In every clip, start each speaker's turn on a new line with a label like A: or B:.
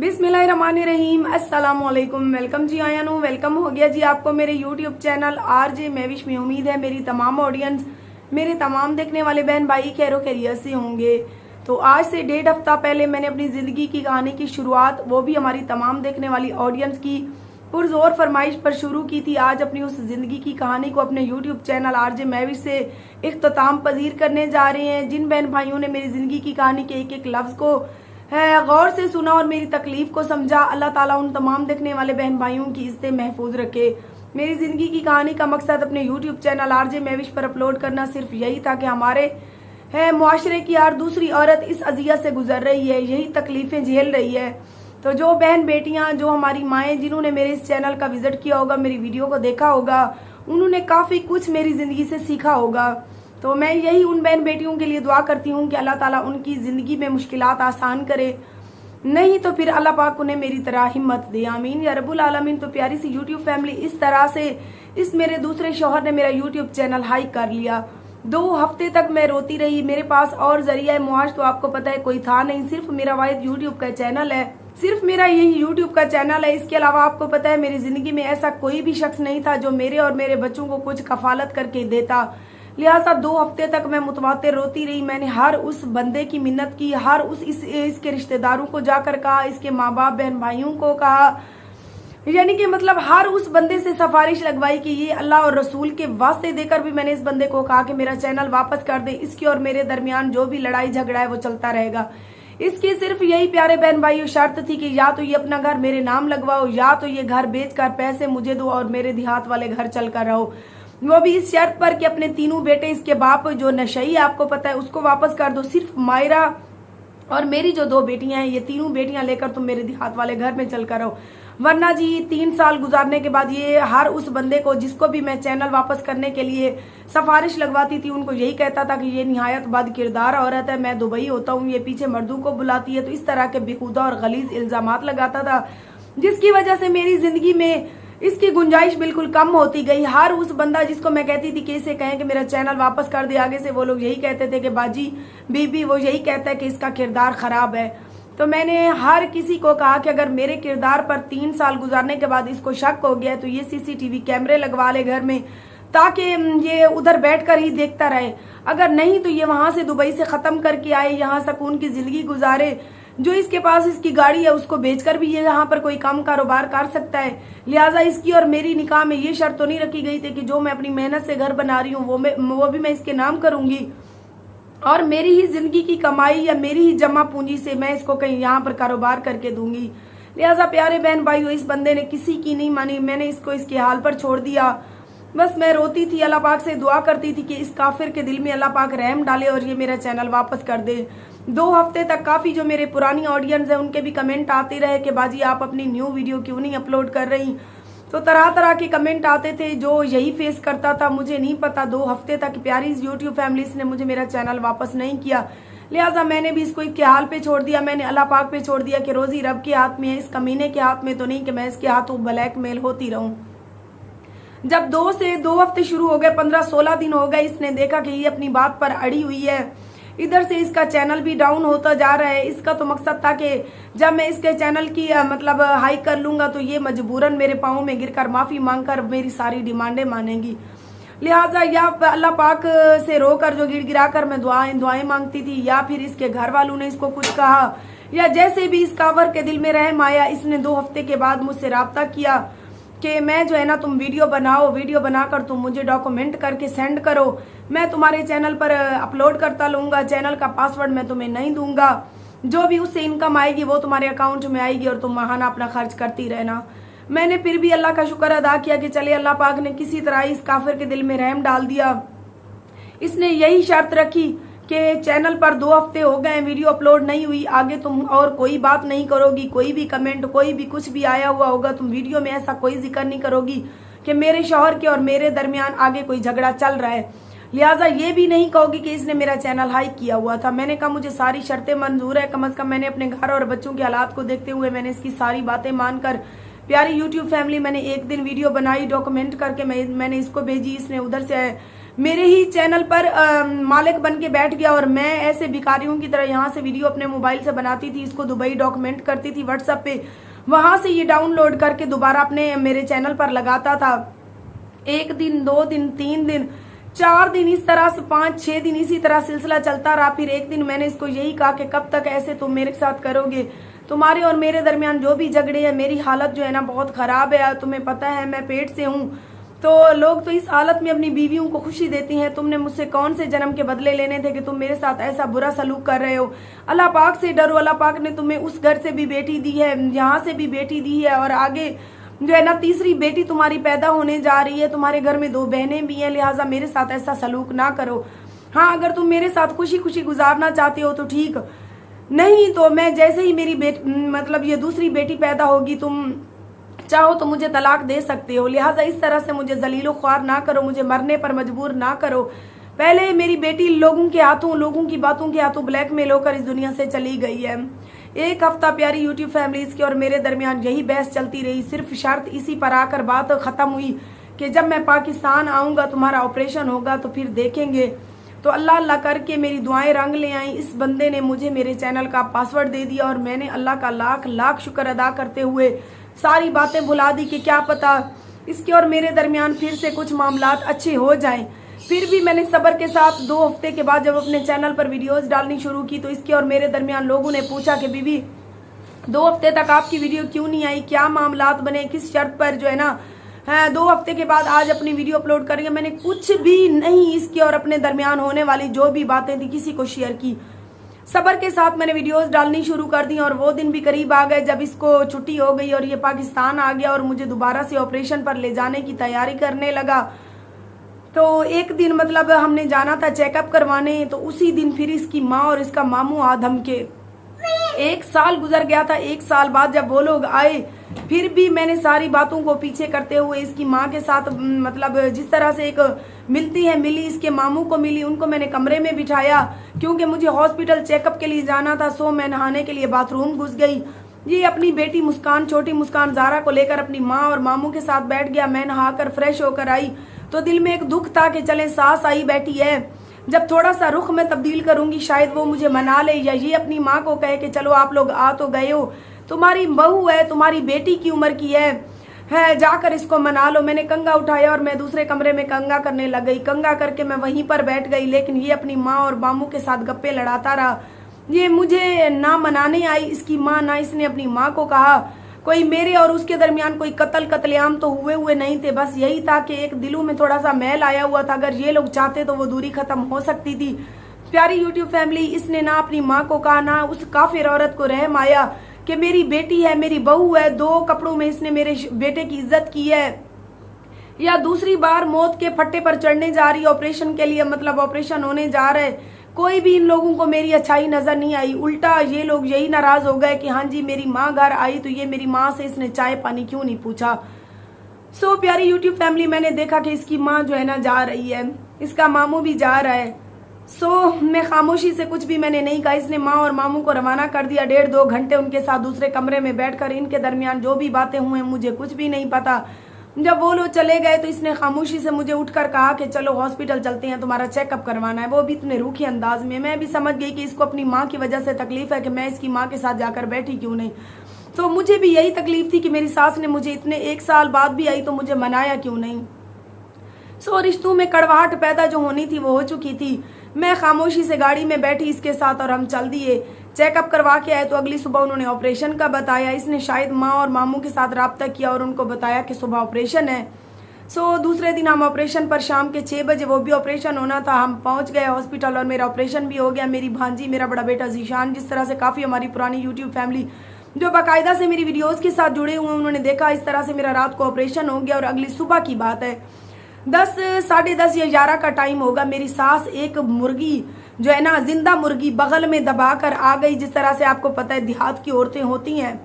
A: बिस्मिल्लाहिर्रहमानिर्रहीम। अस्सलाम वालेकुम। वेलकम जी आयानू, वेलकम हो गया जी आपको मेरे यूट्यूब चैनल आरजे महविश में। उम्मीद है मेरी तमाम ऑडियंस, मेरे तमाम देखने वाले बहन भाई खैरो खैरियत से होंगे। तो आज से 1.5 हफ्ता पहले मैंने अपनी जिंदगी की कहानी की शुरुआत, वो भी हमारी तमाम देखने वाली ऑडियंस की पुरजोर फरमाइश पर शुरू की थी। आज अपनी उस जिंदगी की कहानी को अपने यूट्यूब चैनल आरजे महविश से इख्तिताम पजीर करने जा रहे हैं। जिन बहन भाइयों ने मेरी जिंदगी की कहानी के एक एक लफ्ज को है गौर से सुना और मेरी तकलीफ को समझा, अल्लाह ताला उन तमाम देखने वाले बहन भाइयों की इज्जतें महफूज रखे। मेरी जिंदगी की कहानी का मकसद अपने यूट्यूब चैनल आरजे महविश पर अपलोड करना सिर्फ यही था कि हमारे है मुआशरे की यार दूसरी औरत इस अजियत से गुजर रही है, यही तकलीफें झेल रही है। तो जो बहन बेटियां, जो हमारी माएँ जिन्होंने मेरे इस चैनल का विजिट किया होगा, मेरी वीडियो को देखा होगा, उन्होंने काफी कुछ मेरी जिंदगी से सीखा होगा। तो मैं यही उन बहन बेटियों के लिए दुआ करती हूँ कि अल्लाह ताला उनकी जिंदगी में मुश्किलात आसान करे, नहीं तो फिर अल्लाह पाक उन्हें मेरी तरह हिम्मत दे। आमीन या रब्बुल आलमीन। तो प्यारी सी यूट्यूब फैमिली, इस तरह से इस मेरे दूसरे शौहर ने मेरा यूट्यूब चैनल हाइक कर लिया। 2 हफ्ते तक मैं रोती रही। मेरे पास और जरिया मुआश तो आपको पता है कोई था नहीं, सिर्फ मेरा वाहिद यूट्यूब का चैनल है, सिर्फ मेरा यही यूट्यूब का चैनल है। इसके अलावा आपको पता है मेरी जिंदगी में ऐसा कोई भी शख्स नहीं था जो मेरे और मेरे बच्चों को कुछ कफालत करके देता। लिहाजा 2 हफ्ते तक मैं मुतवातिर रोती रही। मैंने हर उस बंदे की मिन्नत की, हर उस इसके रिश्तेदारों को जाकर कहा, इसके माँ बाप बहन भाइयों को कहा, यानी कि मतलब हर उस बंदे से सिफारिश लगवाई कि ये अल्लाह और रसूल के वास्ते देकर भी मैंने इस बंदे को कहा कि मेरा चैनल वापस कर दे। इसकी और मेरे दरमियान जो भी लड़ाई झगड़ा है वो चलता रहेगा। इसकी सिर्फ यही प्यारे बहन भाइयों शर्त थी कि या तो ये अपना घर मेरे नाम लगवाओ, या तो ये घर बेचकर पैसे मुझे दो और मेरे देहात वाले घर चलकर रहो। वो भी इस शर्त पर कि अपने तीनों बेटे, इसके बाप जो नशई आपको पता है, उसको वापस कर दो। सिर्फ मायरा और मेरी जो 2 बेटियां हैं, ये तीनों बेटियां लेकर तुम मेरे देहात वाले घर में चल कर रहो। वरना जी 3 साल गुजारने के बाद ये हर उस बंदे को जिसको भी मैं चैनल वापस करने के लिए सिफारिश लगवाती थी, उनको यही कहता था कि ये निहायत बद किरदार औरत है, मैं दुबई होता हूँ, ये पीछे मर्दों को बुलाती है। तो इस तरह के बेहुदा और गलीज इल्जामात लगाता था, जिसकी वजह से मेरी जिंदगी में इसकी गुंजाइश बिल्कुल कम होती गई। हर उस बंदा जिसको मैं कहती थी कि इसे कहें कि मेरा चैनल वापस कर दे, आगे से वो लोग यही कहते थे कि बाजी बीबी वो यही कहता है कि इसका किरदार खराब है। तो मैंने हर किसी को कहा कि अगर मेरे किरदार पर 3 साल गुजारने के बाद इसको शक हो गया तो ये सीसीटीवी कैमरे लगवा ले घर में, ताकि ये उधर बैठकर ही देखता रहे। अगर नहीं तो ये वहां से दुबई से खत्म करके आए, यहाँ सुकून की जिंदगी गुजारे। जो इसके पास इसकी गाड़ी है उसको बेचकर भी ये यहाँ पर कोई काम कारोबार कर सकता है। लिहाजा इसकी और मेरी निकाह में ये शर्त तो नहीं रखी गई थी कि जो मैं अपनी मेहनत से घर बना रही हूँ वो भी मैं इसके नाम करूंगी और मेरी ही जिंदगी की कमाई या मेरी ही जमा पूंजी से मैं इसको कहीं यहाँ पर कारोबार करके दूंगी। लिहाजा प्यारे बहन भाइयों, इस बंदे ने किसी की नहीं मानी, मैंने इसको इसके हाल पर छोड़ दिया। बस मैं रोती थी, अल्लाह पाक से दुआ करती थी कि इस काफिर के दिल में अल्लाह पाक रहम डाले और ये मेरा चैनल वापस कर दे। 2 हफ्ते तक काफी जो मेरे पुरानी ऑडियंस है उनके भी कमेंट आते रहे कि बाजी आप अपनी न्यू वीडियो क्यों नहीं अपलोड कर रही। तो तरह तरह के कमेंट आते थे, जो यही फेस करता था। मुझे नहीं पता 2 हफ्ते तक प्यारी यूट्यूब फैमिली ने मुझे मेरा चैनल वापस नहीं किया। लिहाजा मैंने भी इसको इसके हाल पे छोड़ दिया। मैंने अल्लाह पाक पे छोड़ दिया कि रोजी रब के हाथ में है, इस कमीने के हाथ में तो नहीं कि मैं इसके हाथों ब्लैकमेल होती रहूं। जब 2 हफ्ते शुरू हो गए, 15-16 दिन हो गए, इसने देखा कि ये अपनी बात पर अड़ी हुई है। इधर से इसका चैनल भी डाउन होता जा रहा है। इसका तो मकसद था कि जब मैं इसके चैनल की मतलब हाइक कर लूंगा तो ये मजबूरन मेरे पाँव में गिरकर माफी मांगकर मेरी सारी डिमांडें मानेंगी। लिहाजा या अल्लाह पाक से रोकर जो गिड़गिड़ा कर मैं दुआएं मांगती थी, या फिर इसके घर वालों ने इसको कुछ कहा, या जैसे भी इस कावर के दिल में रहम आया, इसने 2 हफ्ते के बाद मुझसे राब्ता किया कि मैं जो है ना, तुम वीडियो बनाओ, वीडियो बनाकर तुम मुझे डॉक्यूमेंट करके सेंड करो, मैं तुम्हारे चैनल पर अपलोड करता लूंगा। चैनल का पासवर्ड मैं तुम्हें नहीं दूंगा, जो भी उससे इनकम आएगी वो तुम्हारे अकाउंट में आएगी और तुम महाना अपना खर्च करती रहना। मैंने फिर भी अल्लाह का शुक्र अदा किया कि चले अल्लाह पाक ने किसी तरह इस काफिर के दिल में रहम डाल दिया। इसने यही शर्त रखी कि चैनल पर 2 हफ्ते हो गए, वीडियो अपलोड नहीं हुई, आगे तुम और कोई बात नहीं करोगी, कोई भी कमेंट, कोई भी कुछ भी आया हुआ होगा, तुम वीडियो में ऐसा कोई जिक्र नहीं करोगी कि मेरे शौहर के और मेरे दरमियान आगे कोई झगड़ा चल रहा है। लिहाजा ये भी नहीं कहोगी कि इसने मेरा चैनल हाइक किया हुआ था। मैंने कहा मुझे सारी शर्तें मंजूर है, कम से कम मैंने अपने घर और बच्चों के हालात को देखते हुए मैंने इसकी सारी बातें मानकर, प्यारी यूट्यूब फैमिली, मैंने एक दिन वीडियो बनाई, डॉक्यूमेंट करके मैंने इसको भेजी। इसने उधर से मेरे ही चैनल पर मालिक बन के बैठ गया और मैं ऐसे भिखारियों की तरह यहाँ से वीडियो अपने मोबाइल से बनाती थी, इसको दुबई डॉक्यूमेंट करती थी व्हाट्सएप पे, वहां से ये डाउनलोड करके दोबारा अपने मेरे चैनल पर लगाता था। 1 दिन 2 दिन 3 दिन 4 दिन इस तरह से 5-6 दिन इसी तरह सिलसिला चलता रहा। फिर एक दिन मैंने इसको यही कहा कि कब तक ऐसे तुम मेरे साथ करोगे, तुम्हारे और मेरे दरमियान जो भी झगड़े हैं, मेरी हालत जो है ना बहुत खराब है, तुम्हें पता है मैं पेट से हूँ, तो लोग तो इस हालत में अपनी बीवियों को खुशी देती हैं, तुमने मुझसे कौन से जन्म के बदले लेने थे कि तुम मेरे साथ ऐसा बुरा सलूक कर रहे हो। अल्लाह पाक से डरो, अल्लाह पाक ने तुम्हें उस घर से भी बेटी दी है, यहाँ से भी बेटी दी है, और आगे जो है ना तीसरी बेटी तुम्हारी पैदा होने जा रही है, तुम्हारे घर में 2 बहनें भी हैं, लिहाजा मेरे साथ ऐसा सलूक ना करो। हाँ, अगर तुम मेरे साथ खुशी खुशी गुजारना चाहते हो तो ठीक, नहीं तो मैं जैसे ही मेरी मतलब ये दूसरी बेटी पैदा होगी, तुम चाहो तो मुझे तलाक दे सकते हो। लिहाजा इस तरह से मुझे जलीलो ख्वार ना करो, मुझे मरने पर मजबूर ना करो। पहले मेरी बेटी लोगों के हाथों, लोगों की बातों के हाथों ब्लैकमेल होकर इस दुनिया से चली गई है। 1 हफ्ता प्यारी यूट्यूब फैमिलीज के और मेरे दरमियान यही बहस चलती रही। सिर्फ शर्त इसी पर आकर बात खत्म हुई कि जब मैं पाकिस्तान आऊंगा, तुम्हारा ऑपरेशन होगा तो फिर देखेंगे। तो अल्लाह अल्लाह करके मेरी दुआएं रंग ले आई। इस बंदे ने मुझे मेरे चैनल का पासवर्ड दे दिया और मैंने अल्लाह का लाख लाख शुक्र अदा करते हुए सारी बातें भुला दी कि क्या पता इसके और मेरे दरमियान फिर से कुछ मामलात अच्छे हो जाएं। फिर भी मैंने सब्र के साथ 2 हफ्ते के बाद जब अपने चैनल पर वीडियोस डालनी शुरू की तो इसके और मेरे दरमियान लोगों ने पूछा कि बीबी 2 हफ्ते तक आपकी वीडियो क्यों नहीं आई, क्या मामलात बने, किस शर्त पर जो है ना 2 हफ्ते के बाद आज अपनी वीडियो अपलोड करेंगे। मैंने कुछ भी नहीं इसके और अपने दरमियान होने वाली जो भी बातें थी किसी को शेयर की। सब्र के साथ मैंने वीडियोस डालनी शुरू कर दी और वो दिन भी करीब आ गए जब इसको छुट्टी हो गई और ये पाकिस्तान आ गया और मुझे दोबारा से ऑपरेशन पर ले जाने की तैयारी करने लगा। तो एक दिन मतलब हमने जाना था चेकअप करवाने, तो उसी दिन फिर इसकी माँ और इसका मामू आ धमके। 1 साल गुजर गया था। 1 साल बाद जब वो लोग आए फिर भी मैंने सारी बातों को पीछे करते हुए इसकी माँ के साथ मतलब जिस तरह से एक मिलती है मिली, इसके मामू को मिली, उनको मैंने कमरे में बिठाया क्योंकि मुझे हॉस्पिटल चेकअप के लिए जाना था। सो मैं नहाने के लिए बाथरूम घुस गई। ये अपनी बेटी मुस्कान, छोटी मुस्कान ज़ारा को लेकर अपनी माँ और मामू के साथ बैठ गया। मैं नहाकर फ्रेश होकर आई तो दिल में एक दुख था कि चले सास आई बैठी है, जब थोड़ा सा रुख में तब्दील करूंगी शायद वो मुझे मना ले या ये अपनी माँ को कहे कि चलो आप लोग आ तो गए हो, तुम्हारी बहू है, तुम्हारी बेटी की उम्र की है जाकर इसको मना लो। मैंने कंगा उठाया और मैं दूसरे कमरे में कंगा करने लग गई। कंगा करके मैं वहीं पर बैठ गई, लेकिन ये अपनी माँ और मामू के साथ गप्पे लड़ाता रहा। ये मुझे ना मनाने आई इसकी माँ, ना इसने अपनी माँ को कहा। कोई मेरे और उसके दरमियान कोई कत्लेआम तो हुए नहीं थे, बस यही था कि एक दिलों में थोड़ा सा मैल आया हुआ था। अगर ये लोग चाहते तो वो दूरी खत्म हो सकती थी। प्यारी यूट्यूब फैमिली, इसने ना अपनी माँ को कहा ना उस काफिर औरत को रहम आया कि मेरी बेटी है, मेरी बहू है, 2 कपड़ों में इसने मेरे बेटे की इज्जत की है, या दूसरी बार मौत के फट्टे पर चढ़ने जा रही ऑपरेशन के लिए, मतलब ऑपरेशन होने जा रहा है। कोई भी इन लोगों को मेरी अच्छाई नजर नहीं आई। उल्टा ये लोग यही नाराज हो गए कि हाँ जी मेरी माँ घर आई तो ये मेरी माँ से इसने चाय पानी क्यों नहीं पूछा। सो प्यारी यूट्यूब फैमिली, मैंने देखा कि इसकी माँ जो है ना जा रही है, इसका मामू भी जा रहा है। सो मैं खामोशी से कुछ भी मैंने नहीं कहा। इसने माँ और मामू को रवाना कर दिया। 1.5-2 घंटे उनके साथ दूसरे कमरे में बैठकर इनके दरमियान जो भी बातें हुई मुझे कुछ भी नहीं पता। जब वो लोग चले गए तो इसने खामोशी से मुझे उठकर कहा कि चलो हॉस्पिटल चलते हैं, तुम्हारा चेकअप करवाना है। वो भी इतने रूखे अंदाज में। मैं भी समझ गई कि इसको अपनी माँ की वजह से तकलीफ है कि मैं इसकी माँ के साथ जाकर बैठी क्यों नहीं। तो मुझे भी यही तकलीफ थी कि मेरी सास ने मुझे इतने 1 साल बाद भी आई तो मुझे मनाया क्यों नहीं। सो रिश्तों में कड़वाहट पैदा जो होनी थी वो हो चुकी थी। मैं खामोशी से गाड़ी में बैठी इसके साथ और हम चल दिए। चेकअप करवा के आए तो अगली सुबह उन्होंने ऑपरेशन का बताया। इसने शायद माँ और मामू के साथ राब्ता किया और उनको बताया कि सुबह ऑपरेशन है। सो दूसरे दिन हम ऑपरेशन पर शाम के 6 बजे, वो भी ऑपरेशन होना था, हम पहुंच गए हॉस्पिटल और मेरा ऑपरेशन भी हो गया। मेरी भांजी, मेरा बड़ा बेटा जीशान, जिस तरह से काफ़ी हमारी पुरानी यूट्यूब फैमिली जो बाकायदा से मेरी वीडियोज़ के साथ जुड़े हुए, उन्होंने देखा इस तरह से मेरा रात को ऑपरेशन हो गया। और अगली सुबह की बात है, 10, 10:30 या 11 का टाइम होगा, मेरी सास एक मुर्गी जो है ना जिंदा मुर्गी बगल में दबा कर आ गई। जिस तरह से आपको पता है देहात की औरतें होती हैं,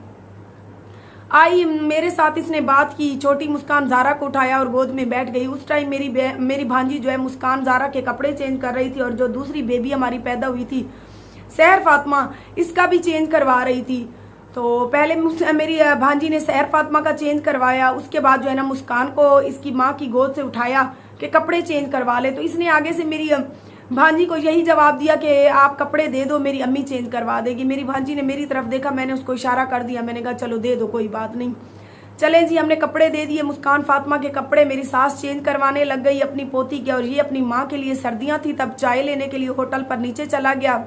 A: आई मेरे साथ इसने बात की। छोटी मुस्कान ज़ारा को उठाया और गोद में बैठ गई। उस टाइम मेरी भांजी जो है मुस्कान ज़ारा के कपड़े चेंज कर रही थी और जो दूसरी बेबी हमारी पैदा हुई थी सहर फातिमा, इसका भी चेंज करवा रही थी। तो पहले मेरी भांजी ने सहर फातिमा का चेंज करवाया, उसके बाद जो है ना मुस्कान को इसकी माँ की गोद से उठाया। कि कपड़े चेंज करवा ले। तो इसने आगे से मेरी भांजी को यही जवाब दिया कि आप कपड़े दे दो, मेरी अम्मी चेंज करवा देगी। मेरी भांजी ने मेरी तरफ देखा, मैंने उसको इशारा कर दिया, मैंने कहा चलो दे दो, कोई बात नहीं। चले जी, हमने कपड़े दे दिए। मुस्कान फातिमा के कपड़े मेरी सास चेंज करवाने लग गई अपनी पोती के, और ये अपनी माँ के लिए, सर्दियां थी तब चाय लेने के लिए होटल पर नीचे चला गया।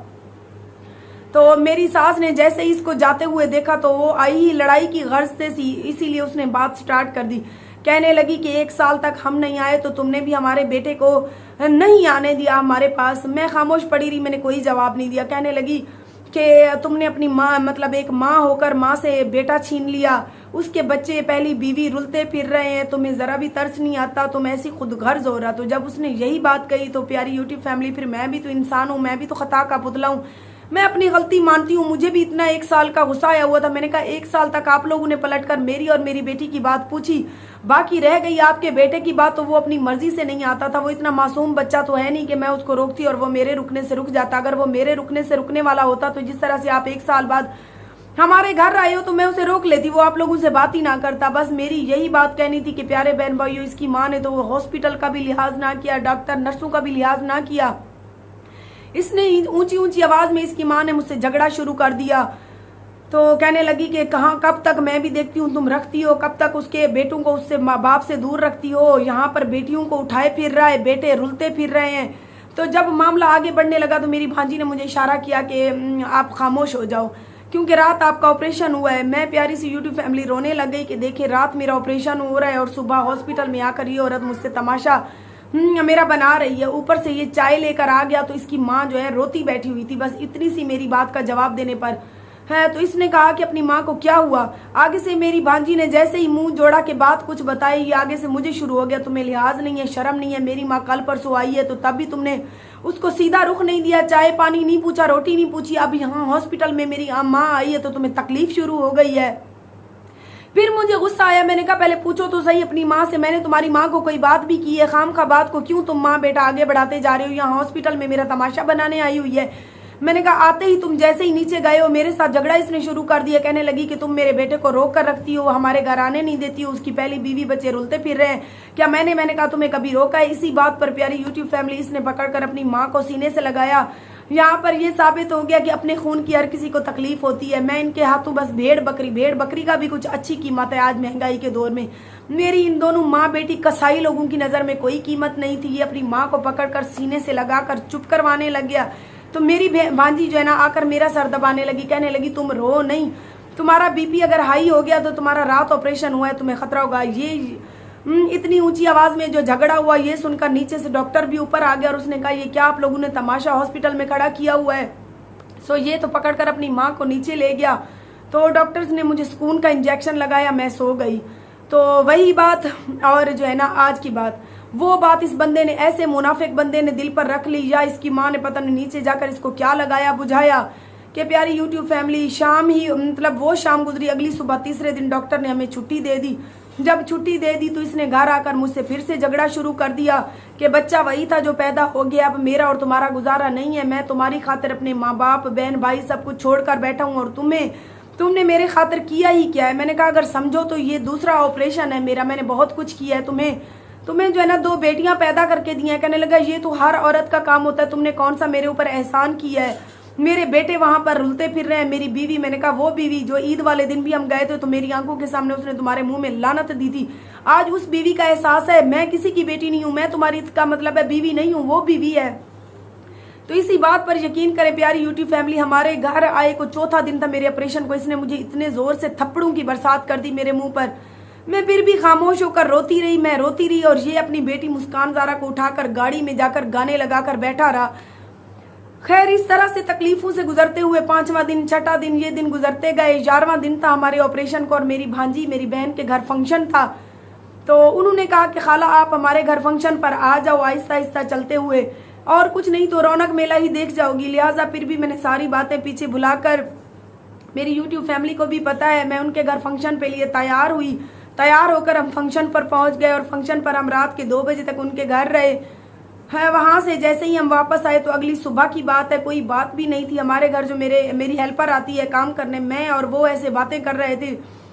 A: तो मेरी सास ने जैसे ही इसको जाते हुए देखा तो वो आई ही लड़ाई की गर्ज से सी, इसीलिए उसने बात स्टार्ट कर दी। कहने लगी कि 1 साल तक हम नहीं आए तो तुमने भी हमारे बेटे को नहीं आने दिया हमारे पास। मैं खामोश पड़ी रही, मैंने कोई जवाब नहीं दिया। कहने लगी कि तुमने अपनी माँ, मतलब एक माँ होकर माँ से बेटा छीन लिया, उसके बच्चे, पहली बीवी रुलते फिर रहे हैं, तुम्हें जरा भी तरस नहीं आता, तुम ऐसी खुद गर्ज हो रहा। तो जब उसने यही बात कही तो प्यारी यूट्यूब फैमिली, फिर मैं भी तो इंसान हूँ, मैं भी तो खता का पुतला हूँ, मैं अपनी गलती मानती हूँ। मुझे भी इतना 1 साल का गुस्सा आया हुआ था। मैंने कहा 1 साल तक आप लोगों ने पलटकर मेरी और मेरी बेटी की बात पूछी, बाकी रह गई आपके बेटे की बात, तो वो अपनी मर्जी से नहीं आता था। वो इतना मासूम बच्चा तो है नहीं कि मैं उसको रोकती और वो मेरे रुकने से रुक जाता। अगर वो मेरे रुकने से रुकने वाला होता तो जिस तरह से आप 1 साल बाद हमारे घर आए हो तो मैं उसे रोक लेती, वो आप लोगों से बात ही ना करता। बस मेरी यही बात कहनी थी कि प्यारे बहन भाइयों, इसकी माँ ने तो वो हॉस्पिटल का भी लिहाज ना किया, डॉक्टर नर्सों का भी लिहाज ना किया। इसने ऊंची ऊंची आवाज में इसकी माँ ने मुझसे झगड़ा शुरू कर दिया। तो कहने लगी कि कहाँ, कब तक मैं भी देखती हूँ तुम रखती हो, कब तक उसके बेटों को उससे माँ बाप से दूर रखती हो, यहाँ पर बेटियों को उठाए फिर रहा है, बेटे रुलते फिर रहे हैं। तो जब मामला आगे बढ़ने लगा तो मेरी भांजी ने मुझे इशारा किया कि आप खामोश हो जाओ, क्योंकि रात आपका ऑपरेशन हुआ है। मैं प्यारी सी यूट्यूब फैमिली रोने लग गई कि देखिए रात मेरा ऑपरेशन हो रहा है और सुबह हॉस्पिटल में आकर ये औरत मुझसे तमाशा मेरा बना रही है, ऊपर से ये चाय लेकर आ गया। तो इसकी माँ जो है रोती बैठी हुई थी, बस इतनी सी मेरी बात का जवाब देने पर है। तो इसने कहा कि अपनी माँ को क्या हुआ। आगे से मेरी भांजी ने जैसे ही मुंह जोड़ा के बात कुछ बताई, ये आगे से मुझे शुरू हो गया, तुम्हें लिहाज नहीं है, शर्म नहीं है, मेरी माँ कल परसों आई है तो तब भी तुमने उसको सीधा रुख नहीं दिया, चाय पानी नहीं पूछा, रोटी नहीं पूछी, अब यहाँ हॉस्पिटल में मेरी माँ आई है तो तुम्हें तकलीफ शुरू हो गई है। फिर मुझे गुस्सा आया, मैंने कहा पहले पूछो तो सही अपनी माँ से, मैंने तुम्हारी माँ को कोई बात भी की है? खामखा बात को क्यों तुम माँ बेटा आगे बढ़ाते जा रहे हो? यहाँ हॉस्पिटल में मेरा तमाशा बनाने आई हुई है। मैंने कहा आते ही तुम जैसे ही नीचे गए हो मेरे साथ झगड़ा इसने शुरू कर दिया। कहने लगी कि तुम मेरे बेटे को रोक कर रखती हो, हमारे घर आने नहीं देती हो, उसकी पहली बीवी बच्चे रुलते फिर रहे हैं क्या? मैंने कहा तुम्हें कभी रोका है? इसी बात पर प्यारी यूट्यूब फैमिली इसने पकड़कर अपनी माँ को सीने से लगाया। यहाँ पर ये साबित हो गया कि अपने खून की हर किसी को तकलीफ होती है। मैं इनके हाथों बस भेड़ बकरी का भी कुछ अच्छी कीमत है आज महंगाई के दौर में। मेरी इन दोनों माँ बेटी कसाई लोगों की नजर में कोई कीमत नहीं थी। ये अपनी माँ को पकड़कर सीने से लगाकर चुप करवाने लग गया। तो मेरी भांजी जो है ना आकर मेरा सर दबाने लगी, कहने लगी तुम रो नहीं, तुम्हारा बीपी अगर हाई हो गया तो तुम्हारा रात ऑपरेशन हुआ है, तुम्हें खतरा होगा। ये इतनी ऊंची आवाज में जो झगड़ा हुआ ये सुनकर नीचे से डॉक्टर भी ऊपर आ गया और उसने कहा ये क्या आप लोगों ने तमाशा हॉस्पिटल में खड़ा किया हुआ है? सो ये तो पकड़कर अपनी माँ को नीचे ले गया। तो डॉक्टर्स ने मुझे सुकून का इंजेक्शन लगाया, मैं सो गई। तो वही बात, और जो है ना आज की बात, वो बात इस बंदे ने, ऐसे मुनाफिक बंदे ने दिल पर रख ली, या इसकी माँ ने पता नहीं नीचे जाकर इसको क्या लगाया बुझाया कि प्यारी यूट्यूब फैमिली शाम ही, मतलब वो शाम गुजरी, अगली सुबह तीसरे दिन डॉक्टर ने हमें छुट्टी दे दी। जब छुट्टी दे दी तो इसने घर आकर मुझसे फिर से झगड़ा शुरू कर दिया कि बच्चा वही था जो पैदा हो गया, अब मेरा और तुम्हारा गुजारा नहीं है, मैं तुम्हारी खातिर अपने माँ बाप बहन भाई सब कुछ छोड़कर बैठा हूँ और तुमने मेरे खातिर किया ही क्या है? मैंने कहा अगर समझो तो ये दूसरा ऑपरेशन है मेरा, मैंने बहुत कुछ किया है, तुम्हें जो है ना 2 बेटियां पैदा करके दी हैं। कहने लगा ये तो हर औरत का काम होता है, तुमने कौन सा मेरे ऊपर एहसान किया है? मेरे बेटे वहां पर रुलते फिर रहे हैं, मेरी बीवी, मैंने कहा वो बीवी जो ईद वाले दिन भी हम गए थे तो मेरी आंखों के सामने उसने तुम्हारे मुंह में लानत दी थी, आज उस बीवी का एहसास है मैं किसी की बेटी नहीं हूं, मैं तुम्हारी का मतलब है बीवी नहीं हूं, वो बीवी है। तो इसी बात पर यकीन करें प्यारी यूट्यूब फैमिली, हमारे घर आए को चौथा दिन था मेरे ऑपरेशन को, इसने मुझे इतने जोर से थप्पड़ों की बरसात कर दी मेरे मुंह पर। मैं फिर भी खामोश होकर रोती रही, मैं रोती रही और ये अपनी बेटी मुस्कान ज़ारा को उठाकर गाड़ी में जाकर गाने लगाकर बैठा रहा। खैर इस तरह से तकलीफों से गुजरते हुए 5वां दिन, 6ठा दिन, ये दिन गुजरते गए। 11वां दिन था हमारे ऑपरेशन को और मेरी भांजी, मेरी बहन के घर फंक्शन था। तो उन्होंने कहा कि खाला आप हमारे घर फंक्शन पर आ जाओ आहिस्ता आहिस्ता चलते हुए, और कुछ नहीं तो रौनक मेला ही देख जाओगी। लिहाजा फिर भी मैंने सारी बातें पीछे भुलाकर, मेरी यूट्यूब फैमिली को भी पता है, मैं उनके घर फंक्शन पे लिए तैयार हुई। तैयार होकर हम फंक्शन पर पहुंच गए और फंक्शन पर हम रात के 2 बजे तक उनके घर रहे हैं। वहां से जैसे ही हम वापस आए तो अगली सुबह की बात है, कोई बात भी नहीं थी हमारे घर। जो मेरी हेल्पर आती है काम करने, मैं और वो ऐसे बातें कर रहे थे।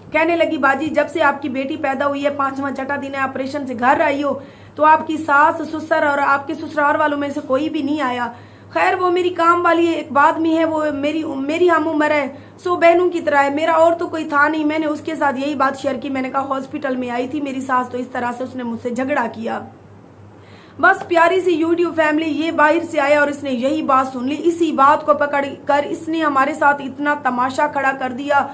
A: कहने लगी बाजी जब से आपकी बेटी पैदा हुई है 5वां 6ठा दिन है ऑपरेशन से घर आई हो, तो आपकी सास ससुर और आपके ससुराल वालों में से कोई भी नहीं आया। खैर वो मेरी काम वाली एक बाद में है, वो मेरी हम उम्र है, सो बहनों की तरह है, मेरा और तो कोई था नहीं। मैंने उसके साथ यही बात शेयर की, मैंने कहा हॉस्पिटल में आई थी मेरी सास, तो इस तरह से उसने मुझसे झगड़ा किया। बस प्यारी सी यूट्यूब फैमिली, ये बाहर से आया और इसने यही बात सुन ली। इसी बात को पकड़ कर इसने हमारे साथ इतना तमाशा खड़ा कर दिया।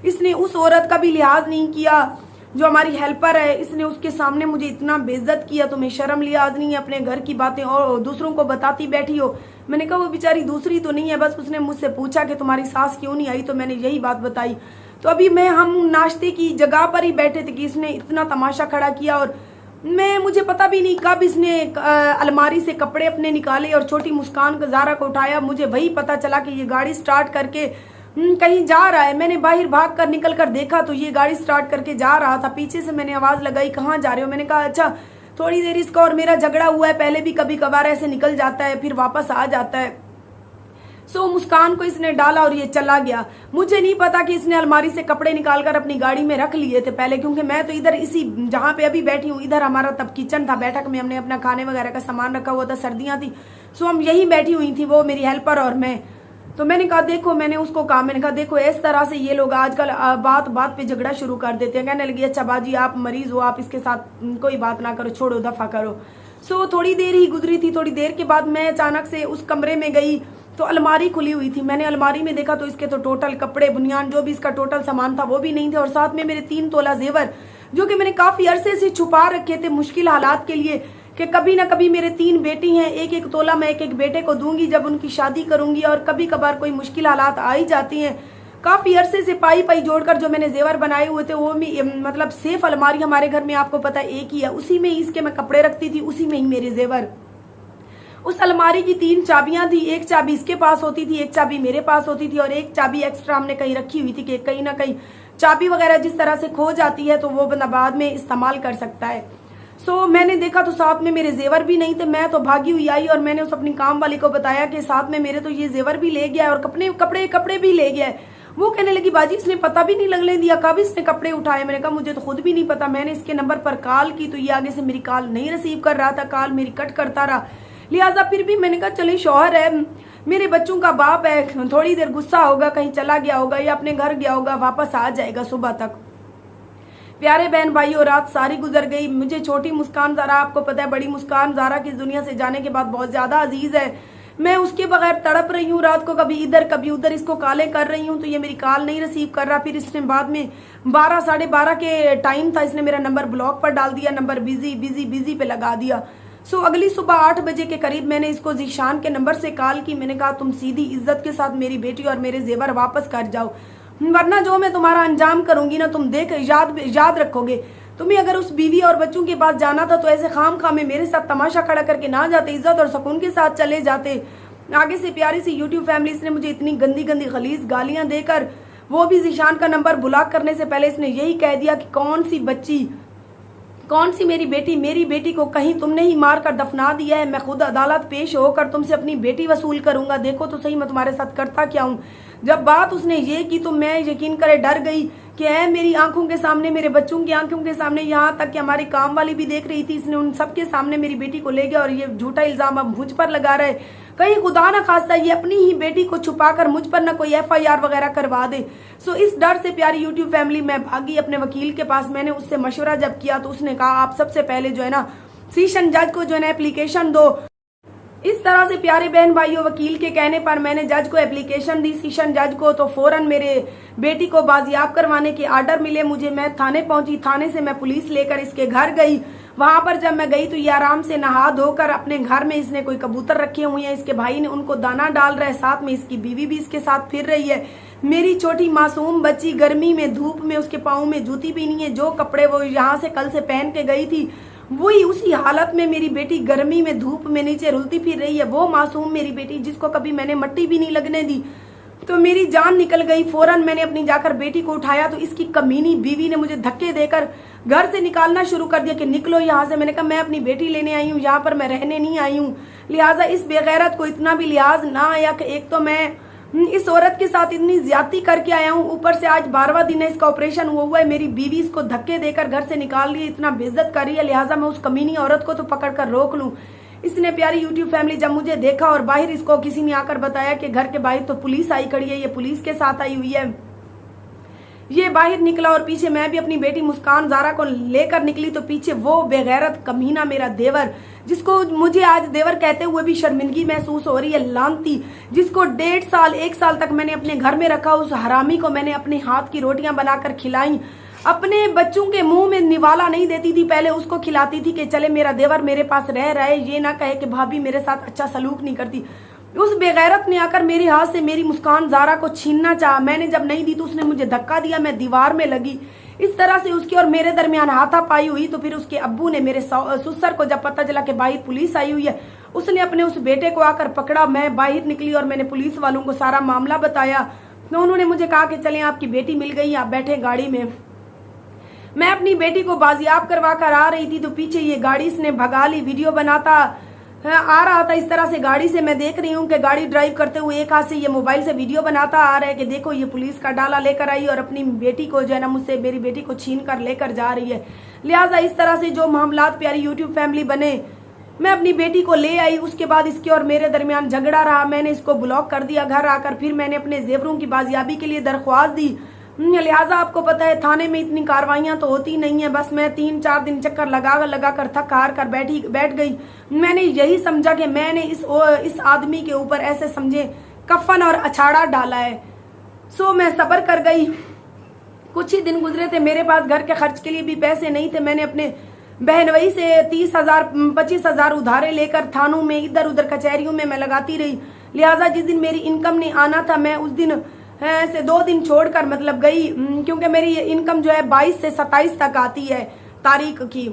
A: इसने उस औरत का भी लिहाज नहीं किया जो हमारी हेल्पर है, इसने उसके सामने मुझे इतना बेइज्जत किया। तुम्हें शर्म लिहाज नहीं है, अपने घर की बातें और दूसरों को बताती बैठी हो। मैंने कहा वो बेचारी दूसरी तो नहीं है, बस उसने मुझसे पूछा कि तुम्हारी सास क्यों नहीं आई, तो मैंने यही बात बताई। तो अभी हम नाश्ते की जगह पर ही बैठे थे कि इसने इतना तमाशा खड़ा किया, और मुझे पता भी नहीं कब इसने अलमारी से कपड़े अपने निकाले और छोटी मुस्कान का ज़ारा को उठाया। मुझे वही पता चला कि ये गाड़ी स्टार्ट करके कहीं जा रहा है। मैंने बाहर भाग कर निकल कर देखा तो ये गाड़ी स्टार्ट करके जा रहा था। पीछे से मैंने आवाज लगाई, कहाँ जा रहे हो? मैंने कहा अच्छा थोड़ी देर इसका और मेरा झगड़ा हुआ है, पहले भी कभी कभार ऐसे निकल जाता है फिर वापस आ जाता है। सो मुस्कान को इसने डाला और ये चला गया। मुझे नहीं पता कि इसने अलमारी से कपड़े निकालकर अपनी गाड़ी में रख लिए थे पहले, क्योंकि मैं तो इधर इसी जहां पे अभी बैठी हूँ, इधर हमारा तब किचन था, बैठक में हमने अपना खाने वगैरह का सामान रखा हुआ था, सर्दियां थी। सो हम यही बैठी हुई थी, वो मेरी हेल्पर और मैं। तो मैंने कहा देखो, मैंने उसको कहा, मैंने कहा देखो इस तरह से ये लोग आजकल बात बात पे झगड़ा शुरू कर देते हैं। कहने लगी अच्छा बाजी आप मरीज हो, आप इसके साथ कोई बात ना करो, छोड़ो दफा करो। सो थोड़ी देर ही गुजरी थी। थोड़ी देर के बाद मैं अचानक से उस कमरे में गई तो अलमारी खुली हुई थी। मैंने अलमारी में देखा तो इसके तो टोटल कपड़े बुनियान जो भी इसका टोटल सामान था वो भी नहीं थे, और साथ में मेरे 3 तोला जेवर जो कि मैंने काफी अरसे से छुपा रखे थे मुश्किल हालात के लिए, कि कभी ना कभी मेरे 3 बेटी हैं, एक एक तोला मैं एक एक बेटे को दूंगी जब उनकी शादी करूंगी, और कभी कभार कोई मुश्किल हालात आ ही जाती हैं। काफी अरसे से पाई पाई जोड़कर जो मैंने जेवर बनाए हुए थे वो भी मतलब सेफ अलमारी हमारे घर में आपको पता एक ही है, उसी में ही इसके मैं कपड़े रखती थी, उसी में ही मेरे जेवर। उस अलमारी की 3 चाबियां थी, एक चाबी इसके पास होती थी, एक चाबी मेरे पास होती थी, और एक चाबी एक्स्ट्रा हमने कहीं रखी हुई थी कि कहीं ना कहीं चाबी वगैरह जिस तरह से खो जाती है तो वो बंदा बाद में इस्तेमाल कर सकता है। सो मैंने देखा तो साथ में मेरे जेवर भी नहीं थे। मैं तो भागी हुई आई और मैंने उस अपनी काम वाली को बताया कि साथ में मेरे तो ये जेवर भी ले गया और कपड़े भी ले गया। वो कहने लगी बाजी इसने पता भी नहीं लगने दिया कब इसने कपड़े उठाए। मैंने कहा मुझे तो खुद भी नहीं पता, मैंने इसके नंबर पर कॉल की तो ये आगे से मेरी कॉल नहीं रिसीव कर रहा था, कॉल मेरी कट करता रहा। लिहाजा फिर भी मैंने कहा चले शौहर है, मेरे बच्चों का बाप है, थोड़ी देर गुस्सा होगा, कहीं चला गया होगा या अपने घर गया होगा, वापस आ जाएगा सुबह तक। प्यारे बहन भाइयों, रात सारी गुजर गई। मुझे छोटी मुस्कान ज़ारा, आपको पता है बड़ी मुस्कान ज़ारा की दुनिया से जाने के बाद बहुत ज्यादा अजीज है। मैं उसके बगैर तड़प रही हूँ, रात को कभी इधर कभी उधर इसको कॉलें कर रही हूँ तो ये मेरी कॉल नहीं रिसीव कर रहा। फिर इसने बाद में 12 साढ़े 12 के टाइम था, इसने मेरा नंबर ब्लॉक पर डाल दिया, नंबर बिजी बिजी बिजी पे लगा दिया। सो अगली सुबह 8 बजे के करीब मैंने इसको जीशान के नंबर से कॉल की। मैंने कहा तुम सीधी इज्जत के साथ मेरी बेटी और मेरे जेवर वापस कर जाओ, वरना जो मैं तुम्हारा अंजाम करूंगी ना तुम देख याद रखोगे। तुम्हें अगर उस बीवी और बच्चों के पास जाना था तो ऐसे खाम खाम में मेरे साथ तमाशा खड़ा करके ना जाते, इज्जत और सुकून के साथ चले जाते। आगे से प्यारी सी यूट्यूब फैमिली, इसने मुझे इतनी गंदी गंदी गलीज गालियां देकर, वो भी जीशान का नंबर ब्लॉक करने से पहले इसने यही कह दिया कि कौन सी बच्ची, कौन सी मेरी बेटी को कहीं तुमने ही मार कर दफना दिया है। मैं खुद अदालत पेश होकर तुमसे अपनी बेटी वसूल करूंगा, देखो तो सही मैं तुम्हारे साथ करता क्या हूँ। जब बात उसने ये की तो मैं यकीन करे डर गई कि मेरी आंखों के सामने, मेरे बच्चों की आंखों के सामने, यहाँ तक कि हमारी काम वाली भी देख रही थी, इसने उन सबके सामने मेरी बेटी को ले गया और ये झूठा इल्जाम अब मुझ पर लगा रहे। कहीं खुदा ना खास्ता ये अपनी ही बेटी को छुपाकर मुझ पर ना कोई FIR वगैरह करवा दे। सो इस डर से प्यारी यूट्यूब फैमिली मैं भागी अपने वकील के पास। मैंने उससे मशवरा जब किया तो उसने कहा आप सबसे पहले जो है ना सेशन जज को जो है ना एप्लीकेशन दो। इस तरह से प्यारे बहन भाइयों, वकील के कहने पर मैंने जज को एप्लीकेशन दी, सेशन जज को, तो फौरन मेरे बेटी को बाजियाब करवाने के आर्डर मिले मुझे। मैं थाने पहुंची, थाने से मैं पुलिस लेकर इसके घर गई। वहां पर जब मैं गई तो ये आराम से नहा धोकर अपने घर में, इसने कोई कबूतर रखे हुए हैं, इसके भाई ने उनको दाना डाल रहा है, साथ में इसकी बीवी भी इसके साथ फिर रही है। मेरी छोटी मासूम बच्ची गर्मी में धूप में, उसके पाँव में जूती भी नहीं है, जो कपड़े वो यहाँ से कल से पहन के गई थी वही उसी हालत में मेरी बेटी गर्मी में धूप में नीचे रुलती फिर रही है। वो मासूम मेरी बेटी जिसको कभी मैंने मट्टी भी नहीं लगने दी, तो मेरी जान निकल गई। फौरन मैंने अपनी जाकर बेटी को उठाया तो इसकी कमीनी बीवी ने मुझे धक्के देकर घर से निकालना शुरू कर दिया कि निकलो यहाँ से। मैंने कहा मैं अपनी बेटी लेने आई हूँ, यहाँ पर मैं रहने नहीं आई हूँ। लिहाजा इस बेगैरत को इतना भी लिहाज ना आया कि एक तो मैं इस औरत के साथ इतनी ज्यादती करके आया हूँ, ऊपर से आज 12वां दिन है इसका ऑपरेशन हुआ है। मेरी बीवी इसको धक्के देकर घर से निकाल रही है, इतना बेइज्जत कर रही है, लिहाजा मैं उस कमीनी औरत को तो पकड़ कर रोक लूं। इसने प्यारी यूट्यूब फैमिली जब मुझे देखा और बाहर इसको किसी ने आकर बताया कि घर के बाहर तो पुलिस आई खड़ी है, ये पुलिस के साथ आई हुई है, ये बाहर निकला और पीछे मैं भी अपनी बेटी मुस्कान जारा को लेकर निकली तो पीछे वो बेगैरत कमीना मेरा देवर, जिसको मुझे आज देवर कहते हुए भी शर्मिंदगी महसूस हो रही है, लानती, जिसको 1.5 साल 1 साल तक मैंने अपने घर में रखा, उस हरामी को मैंने अपने हाथ की रोटियां बनाकर खिलाई, अपने बच्चों के मुंह में निवाला नहीं देती थी, पहले उसको खिलाती थी कि चले मेरा देवर मेरे पास रह रहा है, ये ना कहे कि भाभी मेरे साथ अच्छा सलूक नहीं करती। उस बेगैरत ने आकर मेरे हाथ से मेरी मुस्कान जारा को छीनना चाहा, मैंने जब नहीं दी तो उसने मुझे धक्का दिया, मैं दीवार में लगी। इस तरह से उसकी और मेरे दरमियान हाथापाई हुई। तो फिर उसके अब्बू ने, मेरे ससुर को जब पता चला कि बाहर पुलिस आई हुई है, उसने अपने उस बेटे को आकर पकड़ा। मैं बाहर निकली और मैंने पुलिस वालों को सारा मामला बताया, तो उन्होंने मुझे कहा कि चलें आपकी बेटी मिल गई, आप बैठे गाड़ी में। मैं अपनी बेटी को बाजियाब करवा कर आ रही थी तो पीछे ये गाड़ी इसने भगा ली, वीडियो बनाता आ रहा था। इस तरह से गाड़ी से मैं देख रही हूँ कि गाड़ी ड्राइव करते हुए एक हाथ से ये मोबाइल से वीडियो बनाता आ रहा है कि देखो ये पुलिस का डाला लेकर आई और अपनी बेटी को जो है ना मुझसे मेरी बेटी को छीन कर लेकर जा रही है। लिहाजा इस तरह से जो मामलात प्यारी यूट्यूब फैमिली बने, मैं अपनी बेटी को ले आई, उसके बाद इसके और मेरे दरमियान झगड़ा रहा, मैंने इसको ब्लॉक कर दिया घर आकर। फिर मैंने अपने जेवरों की बाजियाबी के लिए दरख्वास्त दी। लिहाजा आपको पता है थाने में इतनी कार्रवाइयां तो होती नहीं है, बस मैं 3-4 दिन चक्कर लगा कर थक हार कर बैठ गई। मैंने यही समझा कि मैंने इस आदमी के ऊपर ऐसे समझे कफन और अछाड़ा डाला है। सो मैं सब्र कर गई। कुछ ही दिन गुजरे थे, मेरे पास घर के खर्च के लिए भी पैसे नहीं थे। मैंने अपने बहनवई से 30,000 25,000 उधारे लेकर थानों में इधर उधर कचहरियों में मैं लगाती रही। लिहाजा जिस दिन मेरी इनकम नहीं आना था, मैं उस दिन से 2 दिन छोड़कर मतलब गई, क्योंकि मेरी इनकम जो है 22 से 27 तक आती है तारीख की।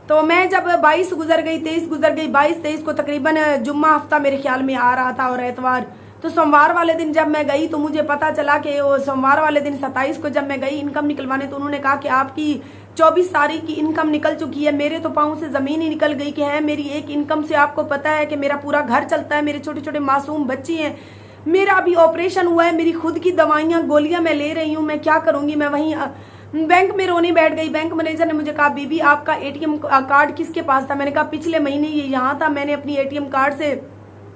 A: तो मैं जब 22 गुजर गई, 23 गुजर गई, 22-23 को तकरीबन जुम्मा हफ्ता मेरे ख्याल में आ रहा था और एतवार, तो सोमवार वाले दिन जब मैं गई तो मुझे पता चला कि वो सोमवार वाले दिन 27 को जब मैं गई इनकम निकलवाने, तो उन्होंने कहा कि आपकी 24 तारीख की इनकम निकल चुकी है। मेरे तो पाँव से जमीन ही निकल गई कि है मेरी एक इनकम से आपको पता है कि मेरा पूरा घर चलता है, मेरे छोटे छोटे मासूम बच्चे हैं, मेरा अभी ऑपरेशन हुआ है, मेरी खुद की दवाइयाँ गोलियां मैं ले रही हूँ, मैं क्या करूंगी। मैं वहीं बैंक में रोने बैठ गई। बैंक मैनेजर ने मुझे कहा बीबी आपका एटीएम कार्ड किसके पास था? मैंने कहा पिछले महीने ये यहाँ था, मैंने अपनी एटीएम कार्ड से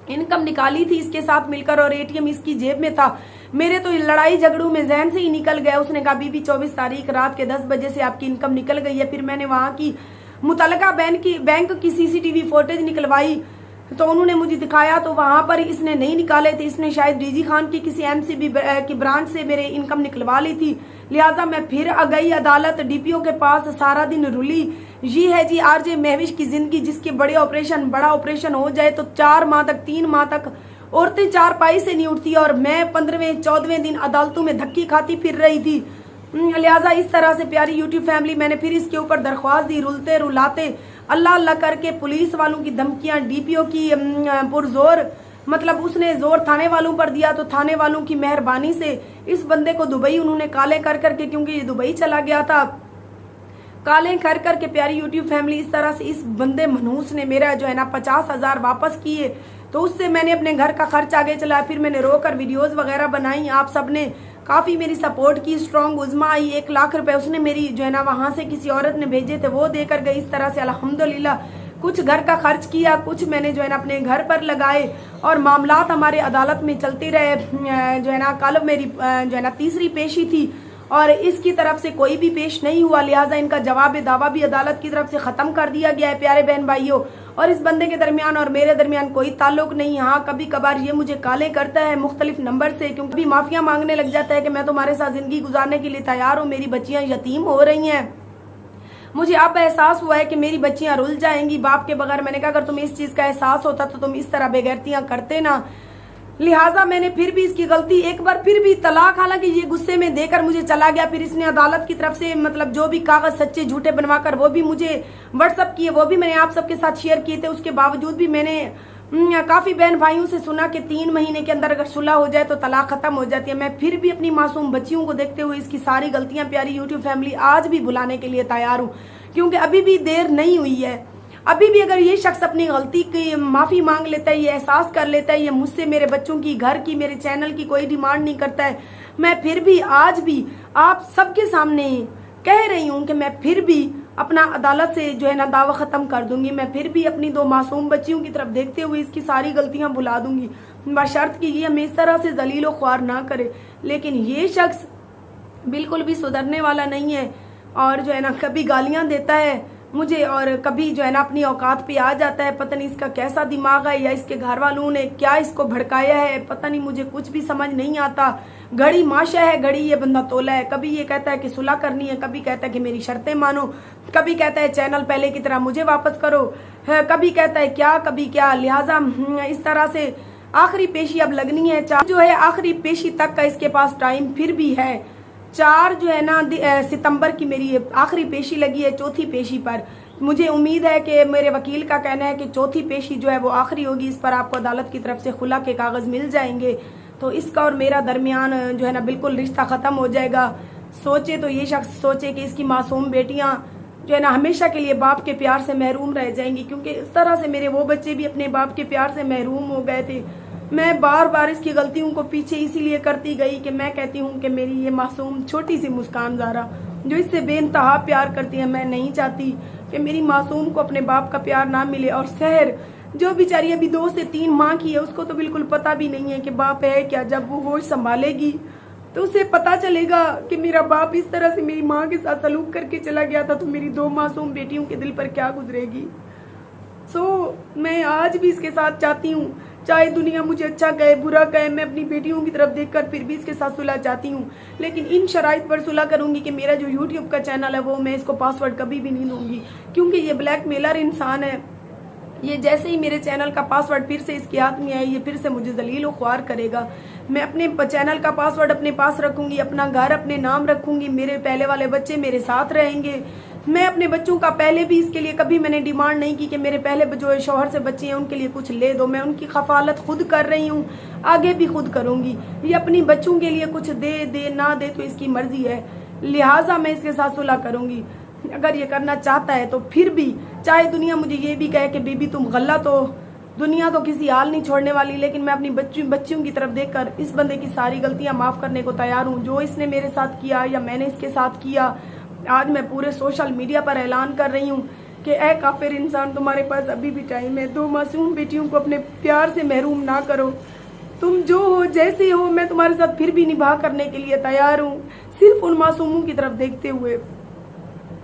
A: इनकम निकाली थी इसके साथ मिलकर और एटीएम इसकी जेब में था, मेरे तो लड़ाई झगड़ों में जहन से ही निकल गया। उसने कहा बीबी 24 तारीख रात के 10 बजे से आपकी इनकम निकल गई है। फिर मैंने वहाँ की मुतलका बैंक की सीसीटीवी फुटेज निकलवाई तो उन्होंने मुझे दिखाया, तो वहां पर इसने नहीं निकाले थे, इसने शायद डीजी खान की किसी एमसीबी की ब्रांच से मेरे इनकम निकलवा ली थी। लिहाजा मैं फिर आ गई अदालत, डीपीओ के पास, सारा दिन रुली। ये है जी आरजे महविश की जिंदगी, जिसके बड़ा ऑपरेशन हो जाए तो 4 माह तक 3 माह तक औरतें चारपाई से नहीं उठती और मैं 15वें 14वें दिन अदालतों में धक्की खाती फिर रही थी। लिहाजा इस तरह से प्यारी यूट्यूब फैमिली मैंने फिर इसके ऊपर दरख्वास्त दी, रुलते रुलाते अल्लाह अल्लाह करके पुलिस वालों की धमकियां, डीपीओ की पुरजोर, मतलब उसने जोर थाने वालों पर दिया, तो थाने वालों की मेहरबानी से इस बंदे को दुबई उन्होंने काले कर करके, क्योंकि ये दुबई चला गया था, काले कर करके प्यारी यूट्यूब फैमिली इस तरह से इस बंदे मनहूस ने मेरा जो है ना 50,000 वापस किए। तो उससे मैंने अपने घर का खर्च आगे चलाया। फिर मैंने रोकर वीडियोस वगैरह बनाई, आप सबने काफी मेरी सपोर्ट की। स्ट्रॉन्ग उजमा आई, 1 लाख रुपए उसने मेरी जो है ना वहां से किसी औरत ने भेजे थे वो देकर गई। इस तरह से अल्हम्दुलिल्लाह कुछ घर का खर्च किया, कुछ मैंने जो है ना अपने घर पर लगाए और मामलात हमारे अदालत में चलते रहे। जो है ना कल मेरी जो है ना तीसरी पेशी थी और इसकी तरफ से कोई भी पेश नहीं हुआ, लिहाजा इनका जवाब दावा भी अदालत की तरफ से खत्म कर दिया गया है। प्यारे बहन भाइयों, और इस बंदे के दरमियान और मेरे दरमियान कोई ताल्लुक नहीं। हाँ, कभी कभार ये मुझे काले करता है मुख्तलिफ नंबर से, क्योंकि भी माफिया मांगने लग जाता है कि मैं तुम्हारे साथ जिंदगी गुजारने के लिए तैयार हूँ, मेरी बच्चियां यतीम हो रही हैं, मुझे अब एहसास हुआ है कि मेरी बच्चियां रुल जाएंगी बाप के बगैर। मैंने कहा अगर तुम्हें इस चीज का एहसास होता तो तुम इस तरह बेगैरतियां करते ना। लिहाजा मैंने फिर भी इसकी गलती, एक बार फिर भी तलाक, हालांकि ये गुस्से में देकर मुझे चला गया। फिर इसने अदालत की तरफ से मतलब जो भी कागज सच्चे झूठे बनवाकर वो भी मुझे व्हाट्सअप किए, वो भी मैंने आप सबके साथ शेयर किए थे। उसके बावजूद भी मैंने काफी बहन भाइयों से सुना कि 3 महीने के अंदर अगर सुलह हो जाए तो तलाक खत्म हो जाती है। मैं फिर भी अपनी मासूम बच्चियों को देखते हुए इसकी सारी गलतियां प्यारी यूट्यूब फैमिली आज भी भुलाने के लिए तैयार हूँ, क्योंकि अभी भी देर नहीं हुई है। अभी भी अगर ये शख्स अपनी गलती की माफी मांग लेता है, ये एहसास कर लेता है, ये मुझसे, मेरे बच्चों की, घर की, मेरे चैनल की कोई डिमांड नहीं करता है, मैं फिर भी आज भी आप सबके सामने कह रही हूँ कि मैं फिर भी अपना अदालत से जो है ना दावा खत्म कर दूंगी। मैं फिर भी अपनी 2 मासूम बच्चियों की तरफ देखते हुए इसकी सारी गलतियां भुला दूंगी, बशर्त कि ये हमें इस तरह से जलीलो ख्वार ना करे। लेकिन ये शख्स बिल्कुल भी सुधरने वाला नहीं है और जो है ना कभी गालियां देता है मुझे और कभी जो है ना अपनी औकात पे आ जाता है। पता नहीं इसका कैसा दिमाग है या इसके घर वालों ने क्या इसको भड़काया है, पता नहीं, मुझे कुछ भी समझ नहीं आता। घड़ी माशा है, घड़ी ये बंदा तोला है। कभी ये कहता है कि सुलह करनी है, कभी कहता है कि मेरी शर्तें मानो, कभी कहता है चैनल पहले की तरह मुझे वापस करो, कभी कहता है क्या, कभी क्या। लिहाजा इस तरह से आखिरी पेशी अब लगनी है। जो है आखिरी पेशी तक का इसके पास टाइम फिर भी है। 4 जो है ना सितंबर की मेरी आखिरी पेशी लगी है, चौथी पेशी पर। मुझे उम्मीद है कि मेरे वकील का कहना है कि चौथी पेशी जो है वो आखिरी होगी, इस पर आपको अदालत की तरफ से खुला के कागज मिल जाएंगे, तो इसका और मेरा दरमियान जो है ना बिल्कुल रिश्ता खत्म हो जाएगा। सोचे तो ये शख्स सोचे कि इसकी मासूम बेटियां जो है ना हमेशा के लिए बाप के प्यार से महरूम रह जाएंगी, क्योंकि इस तरह से मेरे वो बच्चे भी अपने बाप के प्यार से महरूम हो गए थे। मैं बार बार इसकी गलतियों को पीछे इसीलिए करती गई कि मैं कहती हूँ कि मेरी ये मासूम छोटी सी मुस्कान ज़ारा जो इससे बेइंतहा प्यार करती है, मैं नहीं चाहती कि मेरी मासूम को अपने बाप का प्यार ना मिले। और सहर जो बेचारी अभी 2 से 3 माह की है, उसको तो बिल्कुल पता भी नहीं है कि बाप है क्या। जब वो होश संभालेगी तो उसे पता चलेगा कि मेरा बाप इस तरह से मेरी माँ के साथ सलूक करके चला गया था, तो मेरी 2 मासूम बेटियों के दिल पर क्या गुजरेगी। मैं आज भी इसके साथ चाहती हूँ, चाहे दुनिया मुझे अच्छा कहे बुरा कहे, मैं अपनी बेटियों की तरफ देखकर फिर भी इसके साथ सुलह चाहती हूँ। लेकिन इन शराइत पर सुलह करूंगी कि मेरा जो यूट्यूब का चैनल है वो मैं इसको पासवर्ड कभी भी नहीं दूंगी, क्योंकि ये ब्लैकमेलर इंसान है। ये जैसे ही मेरे चैनल का पासवर्ड फिर से इसके हाथ में आए, ये फिर से मुझे जलील ख्वार करेगा। मैं अपने चैनल का पासवर्ड अपने पास रखूंगी, अपना घर अपने नाम रखूंगी, मेरे पहले वाले बच्चे मेरे साथ रहेंगे। मैं अपने बच्चों का पहले भी इसके लिए कभी मैंने डिमांड नहीं की कि मेरे पहले जो शौहर से बच्चे हैं उनके लिए कुछ ले दो। मैं उनकी खफालत खुद कर रही हूँ, आगे भी खुद करूंगी। ये अपनी बच्चों के लिए कुछ दे ना दे तो इसकी मर्जी है, लिहाजा मैं इसके साथ सुलह करूंगी। अगर ये करना चाहता है तो फिर भी, चाहे दुनिया मुझे ये भी कहे कि बेबी तुम गलत हो, दुनिया तो किसी हाल नहीं छोड़ने वाली, लेकिन मैं अपनी बच्चियों की तरफ देखकर इस बंदे की सारी गलतियां माफ करने को तैयार हूँ। जो इसने मेरे साथ किया या मैंने इसके साथ किया, आज मैं पूरे सोशल मीडिया पर ऐलान कर रही हूँ कि ऐ काफिर इंसान, तुम्हारे पास अभी भी टाइम है। 2 मासूम बेटियों को अपने प्यार से महरूम ना करो। तुम जो हो जैसे हो, मैं तुम्हारे साथ फिर भी निभा करने के लिए तैयार हूँ, सिर्फ उन मासूमों की तरफ देखते हुए।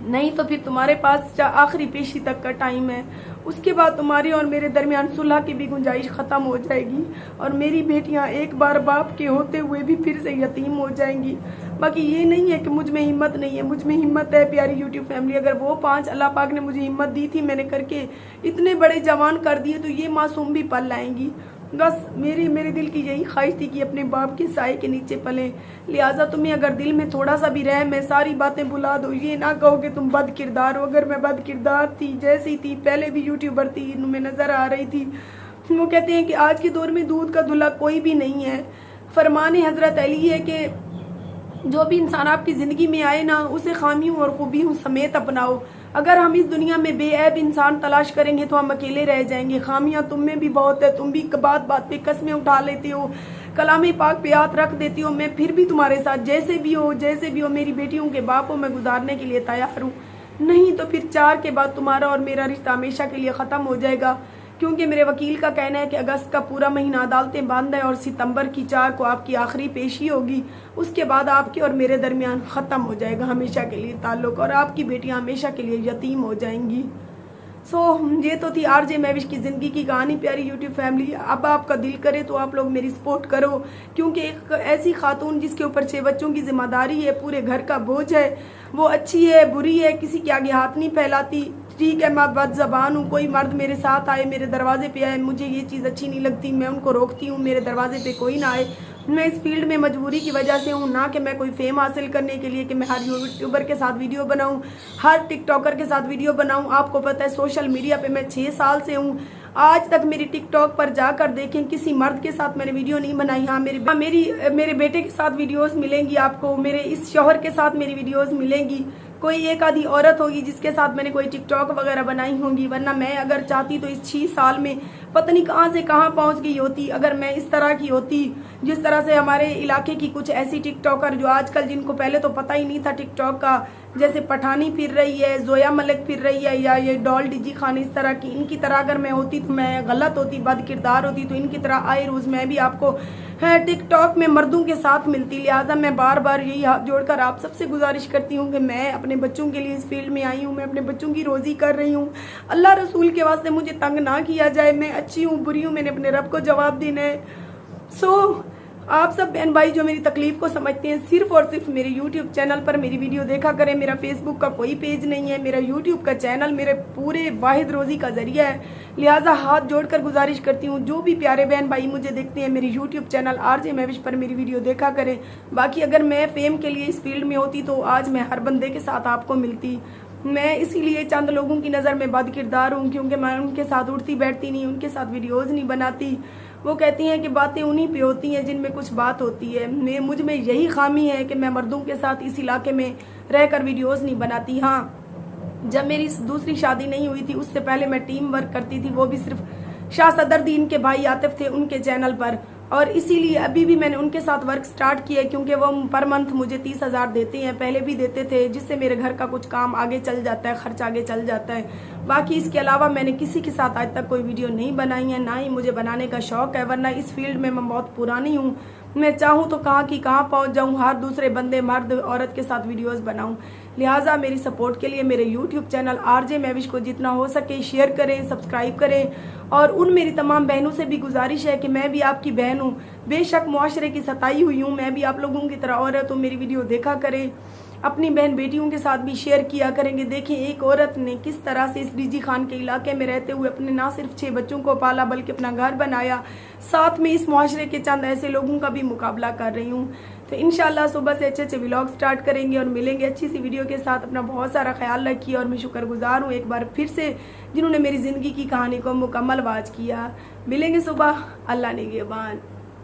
A: नहीं तो फिर तुम्हारे पास आखिरी पेशी तक का टाइम है, उसके बाद तुम्हारे और मेरे दरमियान सुलह की भी गुंजाइश खत्म हो जाएगी और मेरी बेटियां एक बार बाप के होते हुए भी फिर से यतीम हो जाएंगी। बाकी ये नहीं है कि मुझ में हिम्मत नहीं है, मुझ में हिम्मत है प्यारी यूट्यूब फैमिली। अगर वो 5 अल्लाह पाक ने मुझे हिम्मत दी थी, मैंने करके इतने बड़े जवान कर दिए, तो ये मासूम भी पल लाएंगी। बस मेरे दिल की यही ख्वाहिश थी कि अपने बाप के साए के नीचे पले। लिहाजा तुम्हें अगर दिल में थोड़ा सा भी रहे, मैं सारी बातें भुला दो। ये ना कहो कि तुम बद किरदार हो। अगर मैं बद किरदार थी, जैसी थी पहले भी यूट्यूबर थी, में नजर आ रही थी। वो कहते हैं कि आज के दौर में दूध का धुला कोई भी नहीं है। फरमान हजरत अली है कि जो भी इंसान आपकी जिंदगी में आए ना, उसे खामियों और खूबियों समेत अपनाओ। अगर हम इस दुनिया में बेऐब इंसान तलाश करेंगे तो हम अकेले रह जाएंगे। खामियां तुम में भी बहुत है, तुम भी बात बात पे कस्में उठा लेते हो, कलाम पाक पे हाथ रख देती हो। मैं फिर भी तुम्हारे साथ जैसे भी हो मेरी बेटियों के बाप हो, मैं गुजारने के लिए तैयार हूँ। नहीं तो फिर 4 के बाद तुम्हारा और मेरा रिश्ता हमेशा के लिए ख़त्म हो जाएगा, क्योंकि मेरे वकील का कहना है कि अगस्त का पूरा महीना अदालतें बंद है और सितंबर की 4 को आपकी आखिरी पेशी होगी। उसके बाद आपके और मेरे दरमियान ख़त्म हो जाएगा हमेशा के लिए ताल्लुक़, और आपकी बेटियां हमेशा के लिए यतीम हो जाएंगी। ये तो थी आरजे महविश की ज़िंदगी की कहानी। प्यारी यूट्यूब फैमिली, अब आपका दिल करे तो आप लोग मेरी सपोर्ट करो, क्योंकि एक ऐसी खातून जिसके ऊपर 6 बच्चों की जिम्मेदारी है, पूरे घर का बोझ है, वो अच्छी है बुरी है, किसी के आगे हाथ नहीं फैलाती। ठीक है, मैं बदज़बान हूँ, कोई मर्द मेरे साथ आए, मेरे दरवाजे पे आए, मुझे ये चीज़ अच्छी नहीं लगती, मैं उनको रोकती हूँ, मेरे दरवाजे पे कोई ना आए। मैं इस फील्ड में मजबूरी की वजह से हूँ, ना कि मैं कोई फेम हासिल करने के लिए कि मैं हर यूट्यूबर के साथ वीडियो बनाऊँ, हर टिकटॉकर के साथ वीडियो बनाऊँ। आपको पता है सोशल मीडिया पे मैं 6 साल से हूँ, आज तक मेरी टिकटॉक पर जाकर देखें किसी मर्द के साथ मैंने वीडियो नहीं बनाई। हाँ, मेरे बेटे के साथ वीडियोस मिलेंगी आपको, मेरे इस शौहर के साथ मेरी वीडियोस मिलेंगी, कोई एक आधी औरत होगी जिसके साथ मैंने कोई टिकटॉक वगैरह बनाई होंगी, वरना मैं अगर चाहती तो इस 6 साल में पता नहीं कहाँ से कहाँ पहुँच गई होती। अगर मैं इस तरह की होती जिस तरह से हमारे इलाके की कुछ ऐसी टिकटॉकर जो आजकल जिनको पहले तो पता ही नहीं था टिकटॉक का, जैसे पठानी फिर रही है, जोया मलिक फिर रही है, या ये डॉल डिजी खान, इस तरह की, इनकी तरह अगर मैं होती तो मैं गलत होती, बद किरदार होती, तो इनकी तरह आए रोज मैं भी आपको टिकटॉक में मर्दों के साथ मिलती। लिहाजा मैं बार बार यही हाथ जोड़कर आप सबसे गुजारिश करती हूँ कि मैं अपने बच्चों के लिए इस फील्ड में आई हूँ, मैं अपने बच्चों की रोजी कर रही हूँ। अल्लाह रसूल के वास्ते मुझे तंग ना किया जाए, मैं अच्छी हूँ बुरी हूँ, मैंने अपने रब को जवाब देना है। आप सब बहन भाई जो मेरी तकलीफ को समझते हैं, सिर्फ और सिर्फ मेरे YouTube चैनल पर मेरी वीडियो देखा करें। मेरा फेसबुक का कोई पेज नहीं है, मेरा YouTube का चैनल मेरे पूरे वाहिद रोजी का जरिया है। लिहाजा हाथ जोड़कर गुजारिश करती हूँ, जो भी प्यारे बहन भाई मुझे देखते हैं मेरे YouTube चैनल RJ महविश पर मेरी वीडियो देखा करें। बाकी अगर मैं फेम के लिए इस फील्ड में होती तो आज मैं हर बंदे के साथ आपको मिलती। मैं इसीलिए चंद लोगों की नज़र में बद किरदार हूँ, क्योंकि मैं उनके साथ उठती बैठती नहीं, उनके साथ वीडियोज़ नहीं बनाती। वो कहती हैं कि बातें उन्हीं पे होती हैं जिनमें कुछ बात होती है। मुझ में यही खामी है कि मैं मर्दों के साथ इस इलाके में रहकर वीडियोज़ नहीं बनाती। हाँ, जब मेरी दूसरी शादी नहीं हुई थी उससे पहले मैं टीम वर्क करती थी, वो भी सिर्फ शाह सदरुद्दीन के भाई आतिफ थे उनके चैनल पर, और इसीलिए अभी भी मैंने उनके साथ वर्क स्टार्ट किया क्योंकि वो पर मंथ मुझे 30,000 देते हैं, पहले भी देते थे, जिससे मेरे घर का कुछ काम आगे चल जाता है, खर्च आगे चल जाता है। बाकी इसके अलावा मैंने किसी के साथ आज तक कोई वीडियो नहीं बनाई है, ना ही मुझे बनाने का शौक है, वरना इस फील्ड में मैं बहुत पुरानी हूँ। मैं चाहूँ तो कहाँ की कहाँ पहुँच जाऊँ, हर दूसरे बंदे मर्द औरत के साथ वीडियोज़ बनाऊँ। लिहाजा मेरी सपोर्ट के लिए मेरे YouTube चैनल RJ महविश को जितना हो सके शेयर करें, सब्सक्राइब करें। और उन मेरी तमाम बहनों से भी गुजारिश है कि मैं भी आपकी बहन हूँ, बेशक मुआशरे की सताई हुई हूँ, मैं भी आप लोगों की तरह औरत हूँ। मेरी वीडियो देखा करें, अपनी बहन बेटियों के साथ भी शेयर किया करेंगे। देखिए एक औरत ने किस तरह से इस डिजी खान के इलाके में रहते हुए अपने ना सिर्फ 6 बच्चों को पाला बल्कि अपना घर बनाया, साथ में इस मुआशरे के चंद ऐसे लोगों का भी मुकाबला कर रही हूँ। तो इंशाल्लाह सुबह से अच्छे अच्छे व्लॉग स्टार्ट करेंगे और मिलेंगे अच्छी सी वीडियो के साथ। अपना बहुत सारा ख्याल रखिए और मैं शुक्रगुजार हूँ एक बार फिर से जिन्होंने मेरी ज़िंदगी की कहानी को मुकम्मल वाच किया। मिलेंगे सुबह, अल्लाह निगहबान।